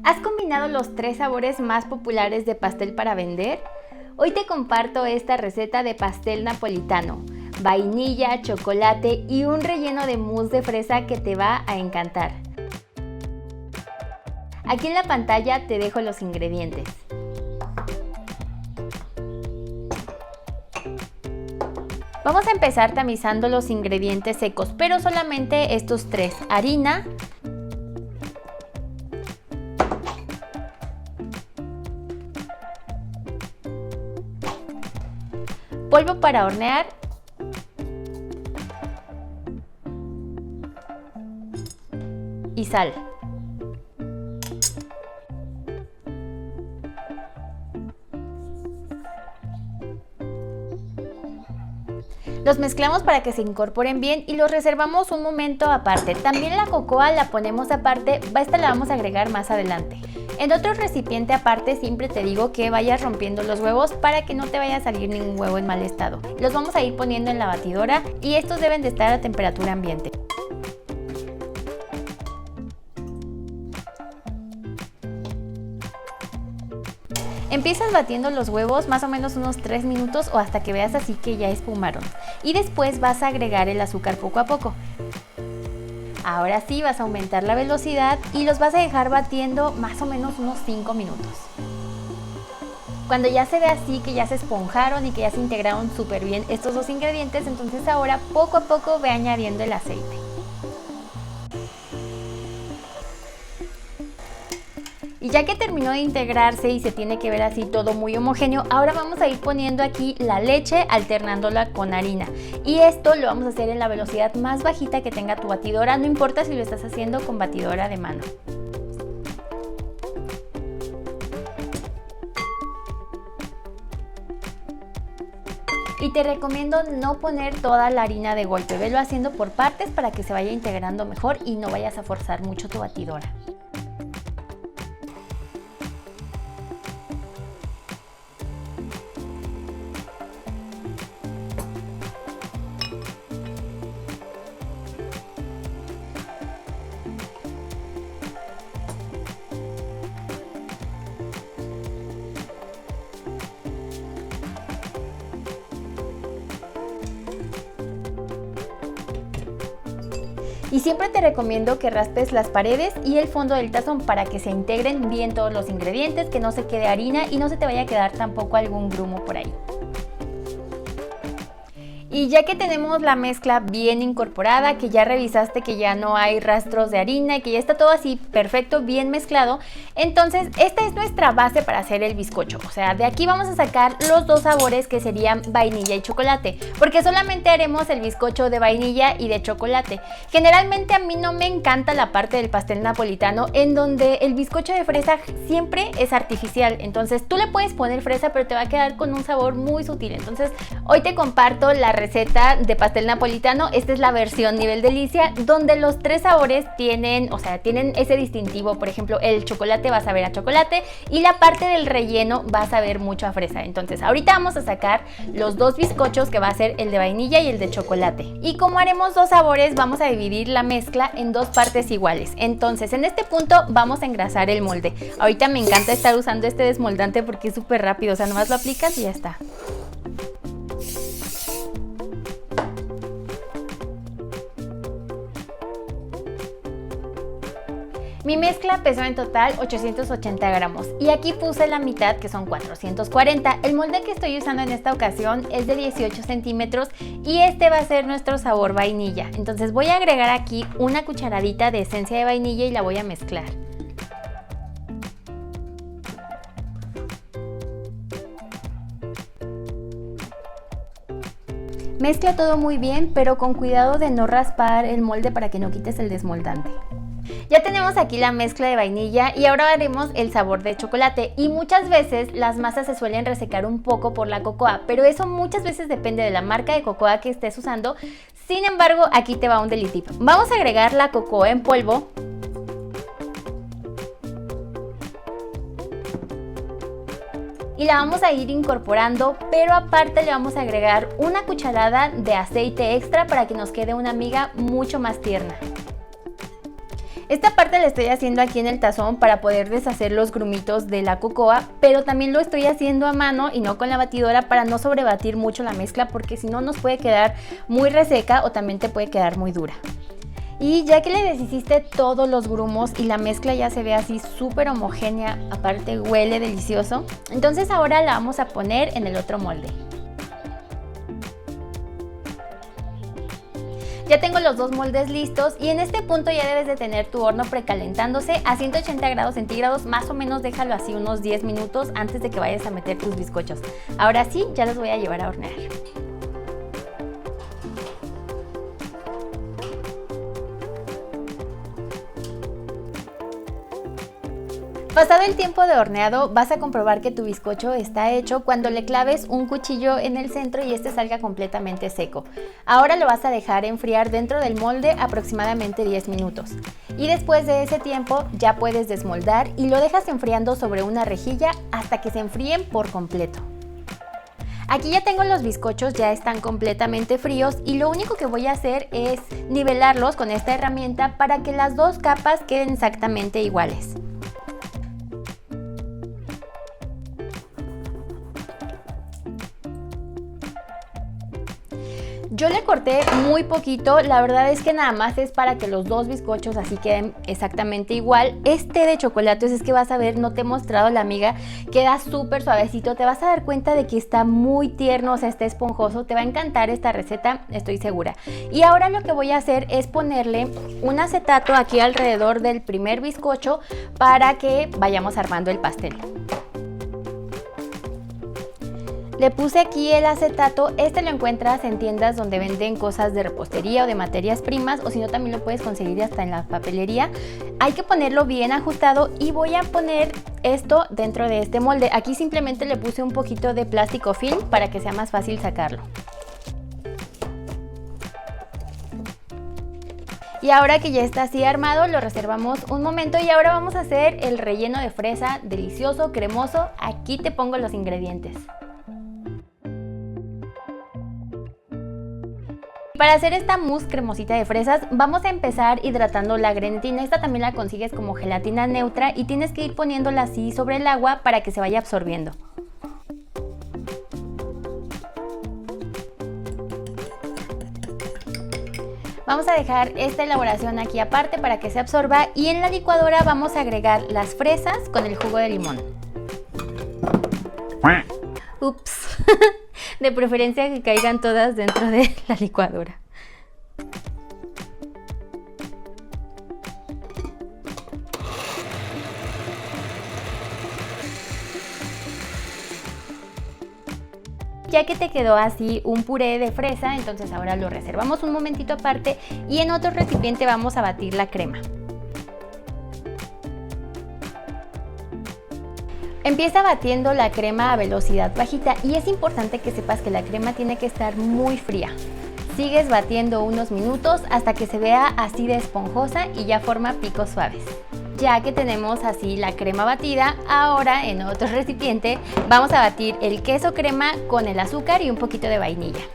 ¿Has combinado los 3 sabores más populares de pastel para vender? Hoy te comparto esta receta de pastel napolitano, vainilla, chocolate y un relleno de mousse de fresa que te va a encantar. Aquí en la pantalla te dejo los ingredientes. Vamos a empezar tamizando los ingredientes secos, pero solamente estos 3: harina, polvo para hornear y sal. Los mezclamos para que se incorporen bien y los reservamos un momento aparte. También la cocoa la ponemos aparte, esta la vamos a agregar más adelante. En otro recipiente aparte siempre te digo que vayas rompiendo los huevos para que no te vaya a salir ningún huevo en mal estado. Los vamos a ir poniendo en la batidora y estos deben de estar a temperatura ambiente. Empiezas batiendo los huevos más o menos unos 3 minutos o hasta que veas así que ya espumaron. Y después vas a agregar el azúcar poco a poco. Ahora sí vas a aumentar la velocidad y los vas a dejar batiendo más o menos unos 5 minutos. Cuando ya se ve así que ya se esponjaron y que ya se integraron súper bien estos dos ingredientes, entonces ahora poco a poco ve añadiendo el aceite. Y ya que terminó de integrarse y se tiene que ver así todo muy homogéneo, ahora vamos a ir poniendo aquí la leche alternándola con harina. Y esto lo vamos a hacer en la velocidad más bajita que tenga tu batidora, no importa si lo estás haciendo con batidora de mano. Y te recomiendo no poner toda la harina de golpe, velo haciendo por partes para que se vaya integrando mejor y no vayas a forzar mucho tu batidora. Y siempre te recomiendo que raspes las paredes y el fondo del tazón para que se integren bien todos los ingredientes, que no se quede harina y no se te vaya a quedar tampoco algún grumo por ahí. Y ya que tenemos la mezcla bien incorporada, que ya revisaste que ya no hay rastros de harina y que ya está todo así perfecto, bien mezclado, entonces esta es nuestra base para hacer el bizcocho. O sea, de aquí vamos a sacar los dos sabores que serían vainilla y chocolate, porque solamente haremos el bizcocho de vainilla y de chocolate. Generalmente a mí no me encanta la parte del pastel napolitano en donde el bizcocho de fresa siempre es artificial. Entonces tú le puedes poner fresa, pero te va a quedar con un sabor muy sutil. Entonces hoy te comparto la receta de pastel napolitano. Esta es la versión nivel delicia, donde los 3 sabores tienen ese distintivo. Por ejemplo, el chocolate va a saber a chocolate y la parte del relleno va a saber mucho a fresa. Entonces ahorita vamos a sacar los 2 bizcochos, que va a ser el de vainilla y el de chocolate. Y como haremos 2 sabores, vamos a dividir la mezcla en 2 partes iguales. Entonces en este punto vamos a engrasar el molde. Ahorita me encanta estar usando este desmoldante porque es súper rápido, o sea, nomás lo aplicas y ya está. Mi mezcla pesó en total 880 gramos y aquí puse la mitad, que son 440. El molde que estoy usando en esta ocasión es de 18 centímetros y este va a ser nuestro sabor vainilla. Entonces voy a agregar aquí una cucharadita de esencia de vainilla y la voy a mezclar. Mezcla todo muy bien, pero con cuidado de no raspar el molde para que no quites el desmoldante. Ya tenemos aquí la mezcla de vainilla y ahora haremos el sabor de chocolate. Y muchas veces las masas se suelen resecar un poco por la cocoa, pero eso muchas veces depende de la marca de cocoa que estés usando. Sin embargo, aquí te va un deli tip. Vamos a agregar la cocoa en polvo. Y la vamos a ir incorporando, pero aparte le vamos a agregar una cucharada de aceite extra para que nos quede una miga mucho más tierna. Esta parte la estoy haciendo aquí en el tazón para poder deshacer los grumitos de la cocoa, pero también lo estoy haciendo a mano y no con la batidora para no sobrebatir mucho la mezcla, porque si no nos puede quedar muy reseca o también te puede quedar muy dura. Y ya que le deshiciste todos los grumos y la mezcla ya se ve así súper homogénea, aparte huele delicioso, entonces ahora la vamos a poner en el otro molde. Ya tengo los dos moldes listos y en este punto ya debes de tener tu horno precalentándose a 180 grados centígrados, más o menos déjalo así unos 10 minutos antes de que vayas a meter tus bizcochos. Ahora sí, ya los voy a llevar a hornear. Pasado el tiempo de horneado, vas a comprobar que tu bizcocho está hecho cuando le claves un cuchillo en el centro y este salga completamente seco. Ahora lo vas a dejar enfriar dentro del molde aproximadamente 10 minutos. Y después de ese tiempo ya puedes desmoldar y lo dejas enfriando sobre una rejilla hasta que se enfríen por completo. Aquí ya tengo los bizcochos, ya están completamente fríos y lo único que voy a hacer es nivelarlos con esta herramienta para que las dos capas queden exactamente iguales. Yo le corté muy poquito, la verdad es que nada más es para que los dos bizcochos así queden exactamente igual. Este de chocolate, es que vas a ver, no te he mostrado la miga, queda súper suavecito, te vas a dar cuenta de que está muy tierno, o sea, está esponjoso, te va a encantar esta receta, estoy segura. Y ahora lo que voy a hacer es ponerle un acetato aquí alrededor del primer bizcocho para que vayamos armando el pastel. Le puse aquí el acetato, este lo encuentras en tiendas donde venden cosas de repostería o de materias primas, o si no también lo puedes conseguir hasta en la papelería. Hay que ponerlo bien ajustado y voy a poner esto dentro de este molde. Aquí simplemente le puse un poquito de plástico film para que sea más fácil sacarlo. Y ahora que ya está así armado, lo reservamos un momento y ahora vamos a hacer el relleno de fresa delicioso, cremoso. Aquí te pongo los ingredientes. Para hacer esta mousse cremosita de fresas, vamos a empezar hidratando la grenetina. Esta también la consigues como gelatina neutra y tienes que ir poniéndola así sobre el agua para que se vaya absorbiendo. Vamos a dejar esta elaboración aquí aparte para que se absorba y en la licuadora vamos a agregar las fresas con el jugo de limón. Ups, de preferencia que caigan todas dentro de la licuadora. Ya que te quedó así un puré de fresa, entonces ahora lo reservamos un momentito aparte y en otro recipiente vamos a batir la crema. Empieza batiendo la crema a velocidad bajita y es importante que sepas que la crema tiene que estar muy fría. Sigues batiendo unos minutos hasta que se vea así de esponjosa y ya forma picos suaves. Ya que tenemos así la crema batida, ahora en otro recipiente vamos a batir el queso crema con el azúcar y un poquito de vainilla.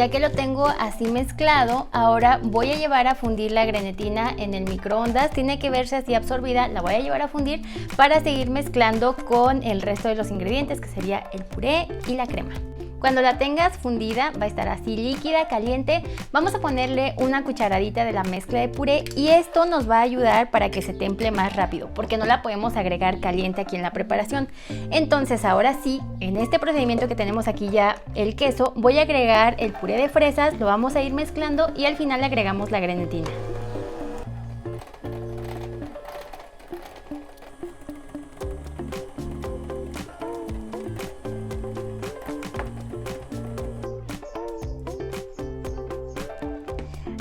Ya que lo tengo así mezclado, ahora voy a llevar a fundir la grenetina en el microondas. Tiene que verse así absorbida, la voy a llevar a fundir para seguir mezclando con el resto de los ingredientes, que sería el puré y la crema. Cuando la tengas fundida, va a estar así líquida, caliente. Vamos a ponerle una cucharadita de la mezcla de puré y esto nos va a ayudar para que se temple más rápido, porque no la podemos agregar caliente aquí en la preparación. Entonces ahora sí, en este procedimiento que tenemos aquí ya el queso, voy a agregar el puré de fresas, lo vamos a ir mezclando y al final le agregamos la grenetina.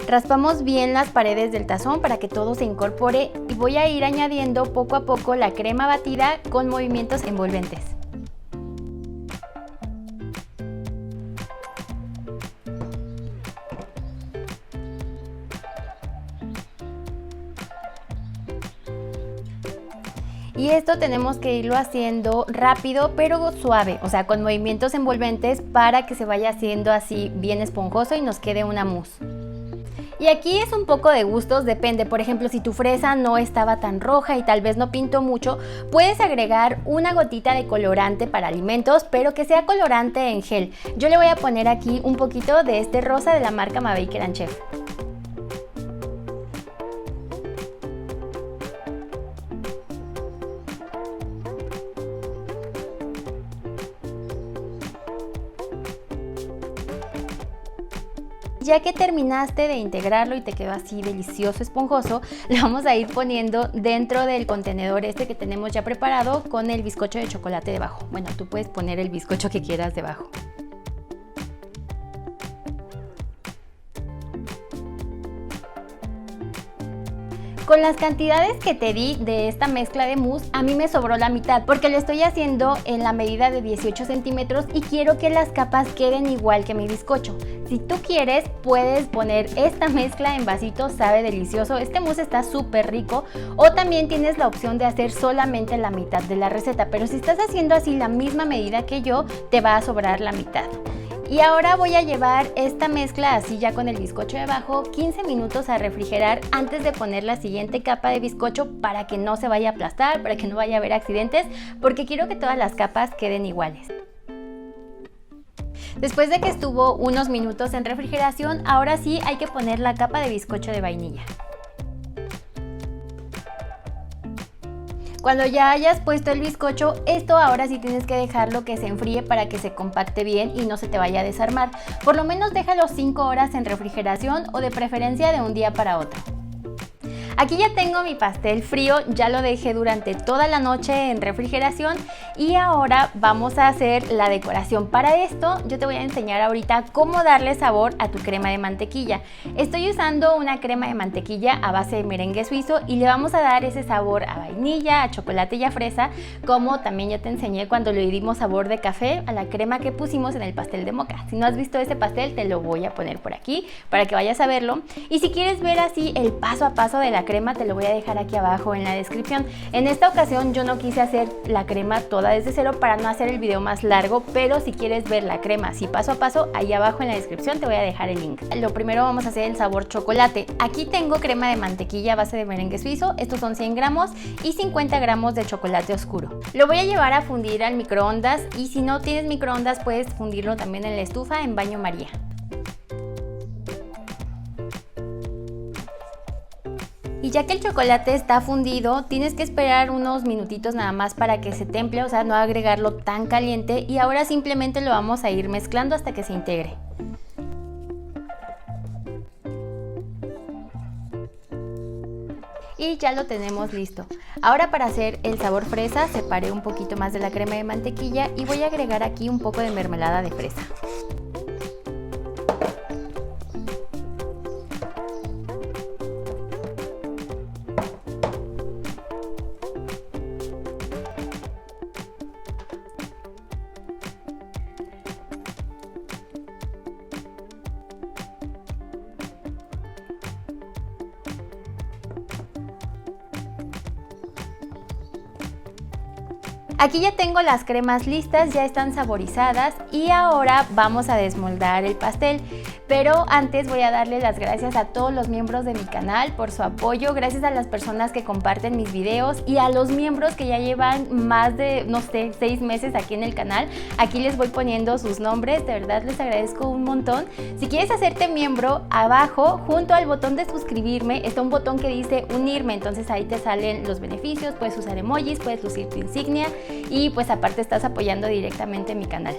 Raspamos bien las paredes del tazón para que todo se incorpore y voy a ir añadiendo poco a poco la crema batida con movimientos envolventes. Y esto tenemos que irlo haciendo rápido pero suave, o sea, con movimientos envolventes para que se vaya haciendo así bien esponjoso y nos quede una mousse. Y aquí es un poco de gustos, depende. Por ejemplo, si tu fresa no estaba tan roja y tal vez no pintó mucho, puedes agregar una gotita de colorante para alimentos, pero que sea colorante en gel. Yo le voy a poner aquí un poquito de este rosa de la marca My Baker & Chef. Ya que terminaste de integrarlo y te quedó así delicioso, esponjoso, lo vamos a ir poniendo dentro del contenedor este que tenemos ya preparado con el bizcocho de chocolate debajo. Bueno, tú puedes poner el bizcocho que quieras debajo. Con las cantidades que te di de esta mezcla de mousse, a mí me sobró la mitad porque lo estoy haciendo en la medida de 18 centímetros y quiero que las capas queden igual que mi bizcocho. Si tú quieres, puedes poner esta mezcla en vasitos, sabe delicioso. Este mousse está súper rico. O también tienes la opción de hacer solamente la mitad de la receta, pero si estás haciendo así la misma medida que yo, te va a sobrar la mitad. Y ahora voy a llevar esta mezcla así ya con el bizcocho debajo 15 minutos a refrigerar antes de poner la siguiente capa de bizcocho para que no se vaya a aplastar, para que no vaya a haber accidentes, porque quiero que todas las capas queden iguales. Después de que estuvo unos minutos en refrigeración, ahora sí hay que poner la capa de bizcocho de vainilla. Cuando ya hayas puesto el bizcocho, esto ahora sí tienes que dejarlo que se enfríe para que se compacte bien y no se te vaya a desarmar. Por lo menos déjalo 5 horas en refrigeración o de preferencia de un día para otro. Aquí ya tengo mi pastel frío, ya lo dejé durante toda la noche en refrigeración y ahora vamos a hacer la decoración. Para esto yo te voy a enseñar ahorita cómo darle sabor a tu crema de mantequilla. Estoy usando una crema de mantequilla a base de merengue suizo y le vamos a dar ese sabor a vainilla, a chocolate y a fresa, como también ya te enseñé cuando le dimos sabor de café a la crema que pusimos en el pastel de moca. Si no has visto ese pastel, te lo voy a poner por aquí para que vayas a verlo. Y si quieres ver así el paso a paso de la crema, te lo voy a dejar aquí abajo en la descripción. En esta ocasión yo no quise hacer la crema toda desde cero para no hacer el video más largo, pero si quieres ver la crema así paso a paso, ahí abajo en la descripción te voy a dejar el link. Lo primero vamos a hacer el sabor chocolate. Aquí tengo crema de mantequilla a base de merengue suizo, estos son 100 gramos y 50 gramos de chocolate oscuro. Lo voy a llevar a fundir al microondas y si no tienes microondas puedes fundirlo también en la estufa en baño María. Y ya que el chocolate está fundido, tienes que esperar unos minutitos nada más para que se temple, o sea, no agregarlo tan caliente y ahora simplemente lo vamos a ir mezclando hasta que se integre. Y ya lo tenemos listo. Ahora para hacer el sabor fresa, separé un poquito más de la crema de mantequilla y voy a agregar aquí un poco de mermelada de fresa. Aquí ya tengo las cremas listas, ya están saborizadas y ahora vamos a desmoldar el pastel. Pero antes voy a darle las gracias a todos los miembros de mi canal por su apoyo, gracias a las personas que comparten mis videos y a los miembros que ya llevan más de, no sé, 6 meses aquí en el canal. Aquí les voy poniendo sus nombres, de verdad les agradezco un montón. Si quieres hacerte miembro, abajo, junto al botón de suscribirme, está un botón que dice unirme, entonces ahí te salen los beneficios, puedes usar emojis, puedes lucir tu insignia y pues aparte estás apoyando directamente mi canal.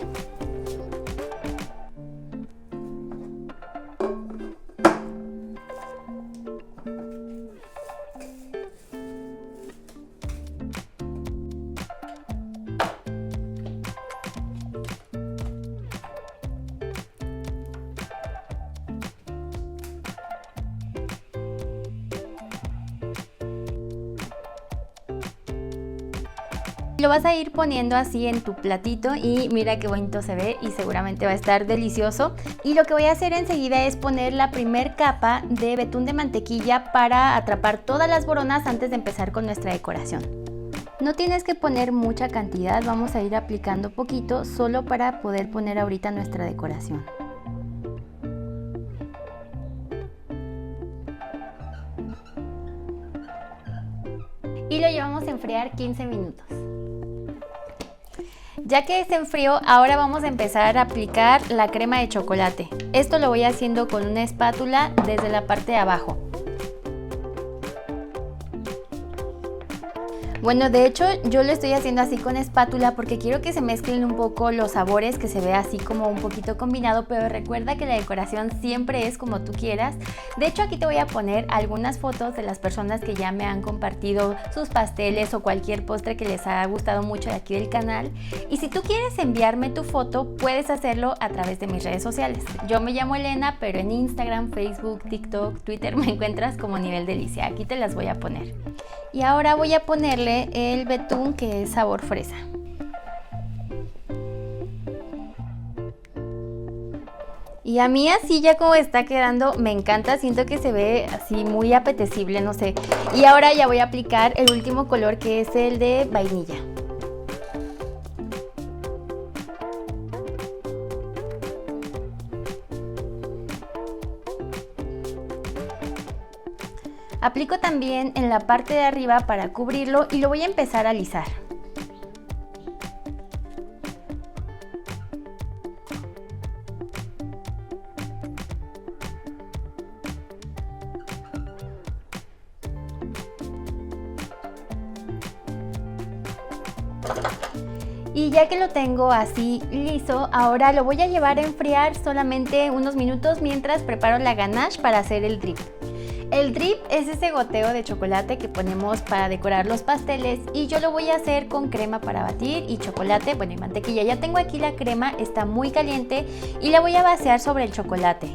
Lo vas a ir poniendo así en tu platito y mira qué bonito se ve y seguramente va a estar delicioso. Y lo que voy a hacer enseguida es poner la primer capa de betún de mantequilla para atrapar todas las boronas antes de empezar con nuestra decoración. No tienes que poner mucha cantidad, vamos a ir aplicando poquito solo para poder poner ahorita nuestra decoración. Y lo llevamos a enfriar 15 minutos. Ya que se enfrió, ahora vamos a empezar a aplicar la crema de chocolate. Esto lo voy haciendo con una espátula desde la parte de abajo. Bueno, de hecho yo lo estoy haciendo así con espátula porque quiero que se mezclen un poco los sabores, que se vea así como un poquito combinado, pero recuerda que la decoración siempre es como tú quieras. De hecho, aquí te voy a poner algunas fotos de las personas que ya me han compartido sus pasteles o cualquier postre que les ha gustado mucho de aquí del canal. Y si tú quieres enviarme tu foto, puedes hacerlo a través de mis redes sociales. Yo me llamo Elena, pero en Instagram, Facebook, TikTok, Twitter me encuentras como Nivel Delicia. Aquí te las voy a poner. Y ahora voy a ponerle el betún, que es sabor fresa. Y a mí así ya como está quedando me encanta, siento que se ve así muy apetecible, no sé. Y ahora ya voy a aplicar el último color, que es el de vainilla. Aplico también en la parte de arriba para cubrirlo y lo voy a empezar a alisar. Y ya que lo tengo así liso, ahora lo voy a llevar a enfriar solamente unos minutos mientras preparo la ganache para hacer el drip. El drip es ese goteo de chocolate que ponemos para decorar los pasteles y yo lo voy a hacer con crema para batir y chocolate, bueno, y mantequilla. Ya tengo aquí la crema, está muy caliente y la voy a vaciar sobre el chocolate.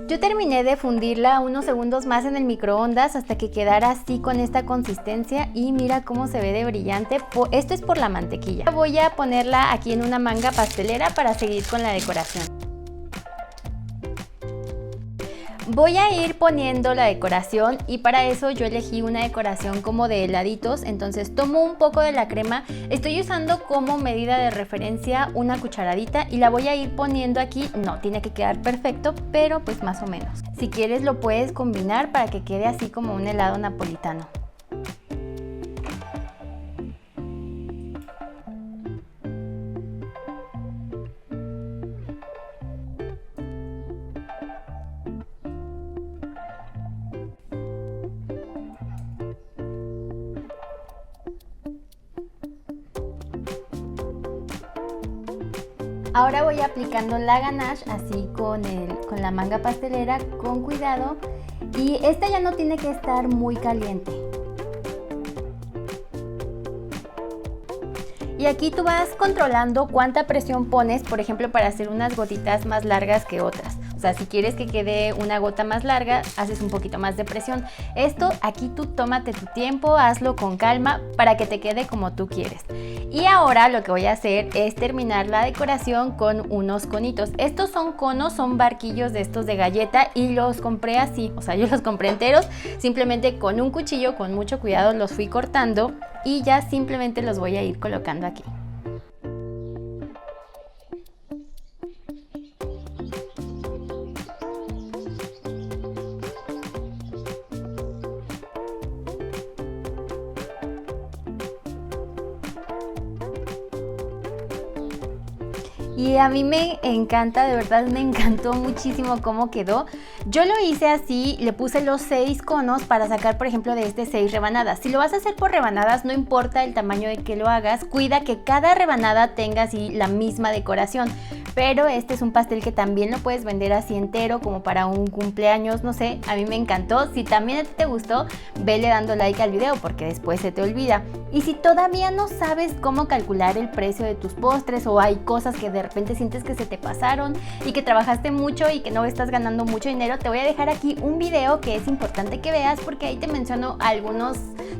Yo terminé de fundirla unos segundos más en el microondas hasta que quedara así con esta consistencia y mira cómo se ve de brillante. Esto es por la mantequilla. Voy a ponerla aquí en una manga pastelera para seguir con la decoración. Voy a ir poniendo la decoración y para eso yo elegí una decoración como de heladitos, entonces tomo un poco de la crema, estoy usando como medida de referencia una cucharadita y la voy a ir poniendo aquí. No tiene que quedar perfecto, pero pues más o menos. Si quieres lo puedes combinar para que quede así como un helado napolitano. Ahora voy aplicando la ganache así con la manga pastelera con cuidado y esta ya no tiene que estar muy caliente. Y aquí tú vas controlando cuánta presión pones, por ejemplo, para hacer unas gotitas más largas que otras. O sea, si quieres que quede una gota más larga, haces un poquito más de presión. Esto aquí tú tómate tu tiempo, hazlo con calma para que te quede como tú quieres. Y ahora lo que voy a hacer es terminar la decoración con unos conitos. Estos son conos, son barquillos de estos de galleta y los compré así. O sea, yo los compré enteros, simplemente con un cuchillo, con mucho cuidado los fui cortando y ya simplemente los voy a ir colocando aquí. Y a mí me encanta, de verdad me encantó muchísimo cómo quedó. Yo lo hice así, le puse los 6 conos para sacar, por ejemplo, de este 6 rebanadas. Si lo vas a hacer por rebanadas, no importa el tamaño de que lo hagas, cuida que cada rebanada tenga así la misma decoración. Pero este es un pastel que también lo puedes vender así entero, como para un cumpleaños, no sé, a mí me encantó. Si también a ti te gustó, vele dando like al video porque después se te olvida. Y si todavía no sabes cómo calcular el precio de tus postres o hay cosas que de repente sientes que se te pasaron y que trabajaste mucho y que no estás ganando mucho dinero, bueno, te voy a dejar aquí un video que es importante que veas porque ahí te menciono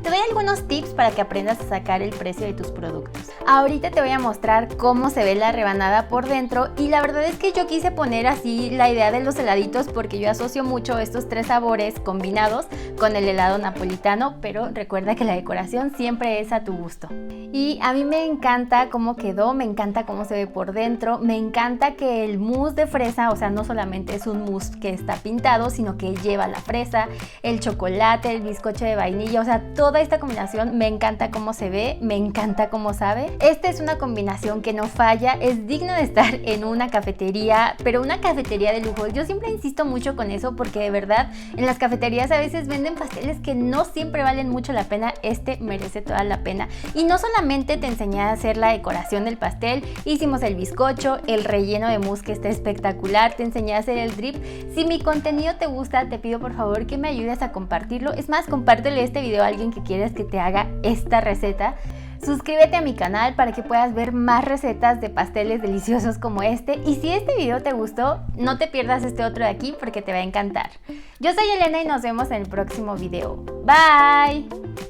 te doy algunos tips para que aprendas a sacar el precio de tus productos. Ahorita te voy a mostrar cómo se ve la rebanada por dentro y la verdad es que yo quise poner así la idea de los heladitos porque yo asocio mucho estos 3 sabores combinados con el helado napolitano, pero recuerda que la decoración siempre es a tu gusto. Y a mí me encanta cómo quedó, me encanta cómo se ve por dentro, me encanta que el mousse de fresa, o sea, no solamente es un mousse que está pintado, sino que lleva la fresa, el chocolate, el bizcocho de vainilla, o sea, toda esta combinación me encanta cómo se ve, me encanta cómo sabe. Esta es una combinación que no falla, es digna de estar en una cafetería, pero una cafetería de lujo. Yo siempre insisto mucho con eso porque de verdad en las cafeterías a veces venden pasteles que no siempre valen mucho la pena. Este merece toda la pena. Y no solamente te enseñé a hacer la decoración del pastel, hicimos el bizcocho, el relleno de mousse que está espectacular, te enseñé a hacer el drip. Si mi contenido te gusta, te pido por favor que me ayudes a compartirlo. Es más, compártele este video a alguien que quieras que te haga esta receta. Suscríbete a mi canal para que puedas ver más recetas de pasteles deliciosos como este. Y si este video te gustó, no te pierdas este otro de aquí porque te va a encantar. Yo soy Elena y nos vemos en el próximo video. Bye.